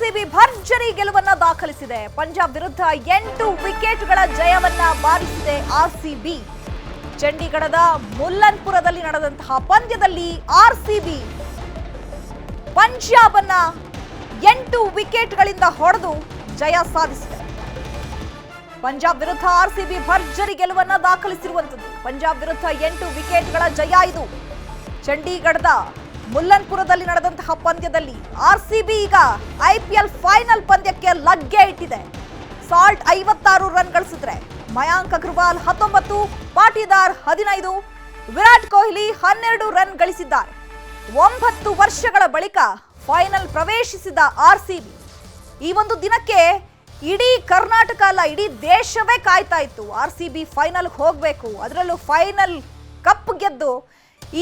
RCB ಭರ್ಜರಿ ಗೆಲುವನ್ನ ದಾಖಲಿಸಿದೆ. ಪಂಜಾಬ್ ವಿರುದ್ಧ 8 ವಿಕೆಟ್ಗಳ ಜಯವನ್ನ ಬಾರಿಸಿದೆ ಆರ್ಸಿಬಿ. ಚಂಡೀಗಢದ ಮುಲ್ಲನ್ಪುರದಲ್ಲಿ ನಡೆದಂತಹ ಪಂದ್ಯದಲ್ಲಿ ಆರ್ಸಿಬಿ ಪಂಜಾಬ್ ಅನ್ನ 8 ವಿಕೆಟ್ಗಳಿಂದ ಹೊಡೆದು ಜಯ ಸಾಧಿಸಿದೆ. ಪಂಜಾಬ್ ವಿರುದ್ಧ ಆರ್ಸಿಬಿ ಭರ್ಜರಿ ಗೆಲುವನ್ನ ದಾಖಲಿಸಿರುವಂತದ್ದು. ಪಂಜಾಬ್ ವಿರುದ್ಧ 8 ವಿಕೆಟ್ಗಳ ಜಯ ಇದು. ಚಂಡೀಗಢದ ಮುಲ್ಲನ್ಪುರದಲ್ಲಿ ನಡೆದಂತಹ ಪಂದ್ಯದಲ್ಲಿ ಆರ್ಸಿಬಿ ಈಗ ಐಪಿಎಲ್ ಫೈನಲ್ ಪಂದ್ಯಕ್ಕೆ ಲಗ್ಗೆ ಇಟ್ಟಿದೆ. ಸಾಲ್ಟ್ 56 ರನ್ ಗಳಿಸಿದ್ರೆ ಮಯಾಂಕ್ ಅಗರ್ವಾಲ್ 19, ಪಾಟೀದಾರ್ 15, ವಿರಾಟ್ ಕೊಹ್ಲಿ 12 ರನ್ ಗಳಿಸಿದ್ದಾರೆ. 9 ವರ್ಷಗಳ ಬಳಿಕ ಫೈನಲ್ ಪ್ರವೇಶಿಸಿದ ಆರ್ಸಿಬಿ ಈ ಒಂದು ದಿನಕ್ಕೆ ಇಡೀ ಕರ್ನಾಟಕ ಅಲ್ಲ, ಇಡೀ ದೇಶವೇ ಕಾಯ್ತಾ ಇತ್ತು. ಆರ್ಸಿಬಿ ಫೈನಲ್ ಹೋಗಬೇಕು, ಅದರಲ್ಲೂ ಫೈನಲ್ ಕಪ್ ಗೆದ್ದು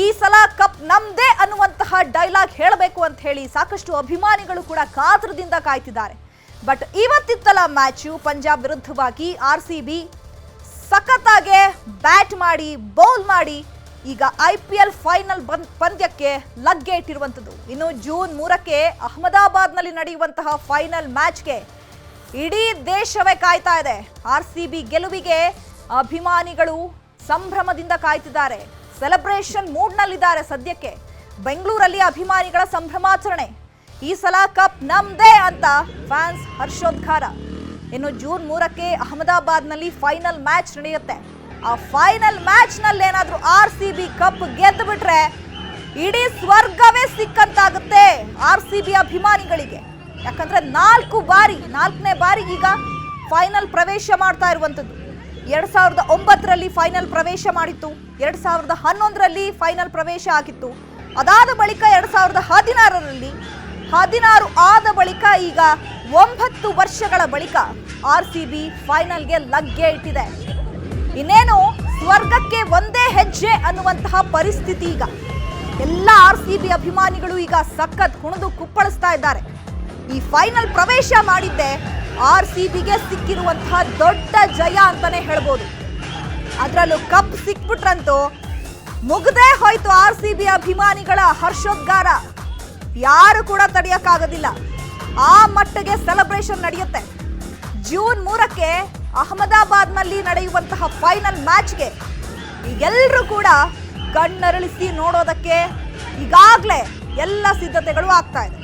ಈ ಸಲ ಕಪ್ ನಮ್ದೇ ಅನ್ನುವಂತಹ ಡೈಲಾಗ್ ಹೇಳಬೇಕು ಅಂತ ಹೇಳಿ ಸಾಕಷ್ಟು ಅಭಿಮಾನಿಗಳು ಕೂಡ ಕಾತರದಿಂದ ಕಾಯ್ತಿದ್ದಾರೆ. ಬಟ್ ಇವತ್ತಿತ್ತಲ್ಲ ಮ್ಯಾಚು ಪಂಜಾಬ್ ವಿರುದ್ಧವಾಗಿ ಆರ್ಸಿಬಿ ಸಖತ್ತಾಗೆ ಬ್ಯಾಟ್ ಮಾಡಿ ಬೌಲ್ ಮಾಡಿ ಈಗ ಐಪಿಎಲ್ ಫೈನಲ್ ಪಂದ್ಯಕ್ಕೆ ಲಗ್ಗೆ ಇಟ್ಟಿರುವಂಥದ್ದು. ಇನ್ನು ಜೂನ್ 3ಕ್ಕೆ ಅಹಮದಾಬಾದ್ನಲ್ಲಿ ನಡೆಯುವಂತಹ ಫೈನಲ್ ಮ್ಯಾಚ್ಗೆ ಇಡೀ ದೇಶವೇ ಕಾಯ್ತಾ ಇದೆ. ಆರ್ಸಿಬಿ ಗೆಲುವಿಗೆ ಅಭಿಮಾನಿಗಳು ಸಂಭ್ರಮದಿಂದ ಕಾಯ್ತಿದ್ದಾರೆ. ಸೆಲೆಬ್ರೇಷನ್ ಮೂಡ್ನಲ್ಲಿದ್ದಾರೆ. ಸದ್ಯಕ್ಕೆ ಬೆಂಗಳೂರಲ್ಲಿ ಅಭಿಮಾನಿಗಳ ಸಂಭ್ರಮಾಚರಣೆ. ಈ ಸಲ ಕಪ್ ನಮ್ದೇ ಅಂತ ಫ್ಯಾನ್ಸ್ ಹರ್ಷೋದ್ಗಾರ. ಇನ್ನು ಜೂನ್ 3ಕ್ಕೆ ಅಹಮದಾಬಾದ್ನಲ್ಲಿ ಫೈನಲ್ ಮ್ಯಾಚ್ ನಡೆಯುತ್ತೆ. ಆ ಫೈನಲ್ ಮ್ಯಾಚ್ ನಲ್ಲಿ ಏನಾದ್ರೂ ಆರ್ಸಿಬಿ ಕಪ್ ಗೆದ್ದು ಬಿಟ್ರೆ ಇಡೀ ಸ್ವರ್ಗವೇ ಸಿಕ್ಕಂತಾಗುತ್ತೆ ಆರ್ಸಿಬಿ ಅಭಿಮಾನಿಗಳಿಗೆ. ಯಾಕಂದ್ರೆ 4ನೇ ಬಾರಿ ಈಗ ಫೈನಲ್ ಪ್ರವೇಶ ಮಾಡ್ತಾ ಇರುವಂತದ್ದು. 2009ರಲ್ಲಿ ಫೈನಲ್ ಪ್ರವೇಶ ಮಾಡಿತ್ತು, 2011ರಲ್ಲಿ ಫೈನಲ್ ಪ್ರವೇಶ ಆಗಿತ್ತು. ಅದಾದ ಬಳಿಕ 2016ರಲ್ಲಿ 16 ಆದ ಬಳಿಕ ಈಗ 9 ವರ್ಷಗಳ ಬಳಿಕ ಆರ್ಸಿಬಿ ಫೈನಲ್ಗೆ ಲಗ್ಗೆ ಇಟ್ಟಿದೆ. ಇನ್ನೇನು ಸ್ವರ್ಗಕ್ಕೆ ಒಂದೇ ಹೆಜ್ಜೆ ಅನ್ನುವಂತಹ ಪರಿಸ್ಥಿತಿ ಈಗ. ಎಲ್ಲ ಆರ್ಸಿಬಿ ಅಭಿಮಾನಿಗಳು ಈಗ ಸಖತ್ ಕುಣಿದು ಕುಪ್ಪಳಿಸ್ತಾ ಇದ್ದಾರೆ. ಈ ಫೈನಲ್ ಪ್ರವೇಶ ಮಾಡಿದ್ದೆ ಆರ್ಸಿಬಿಗೆ ಸಿಕ್ಕಿರುವಂತಹ ದೊಡ್ಡ ಜಯ ಅಂತಾನೆ ಹೇಳ್ಬೋದು. ಅದರಲ್ಲೂ ಕಪ್ ಸಿಕ್ಬಿಟ್ರಂತೂ ಮುಗ್ದೇ ಹೋಯ್ತು ಆರ್ಸಿಬಿ ಅಭಿಮಾನಿಗಳ ಹರ್ಷೋದ್ಗಾರ. ಯಾರು ಕೂಡ ತಡೆಯಕ್ಕಾಗೋದಿಲ್ಲ. ಆ ಮಟ್ಟಿಗೆ ಸೆಲೆಬ್ರೇಷನ್ ನಡೆಯುತ್ತೆ. ಜೂನ್ 3ಕ್ಕೆ ಅಹಮದಾಬಾದ್ನಲ್ಲಿ ನಡೆಯುವಂತಹ ಫೈನಲ್ ಮ್ಯಾಚ್ಗೆ ಈಗೆಲ್ಲರೂ ಕೂಡ ಕಣ್ಣರಳಿಸಿ ನೋಡೋದಕ್ಕೆ ಈಗಾಗಲೇ ಎಲ್ಲ ಸಿದ್ಧತೆಗಳು ಆಗ್ತಾ ಇದೆ.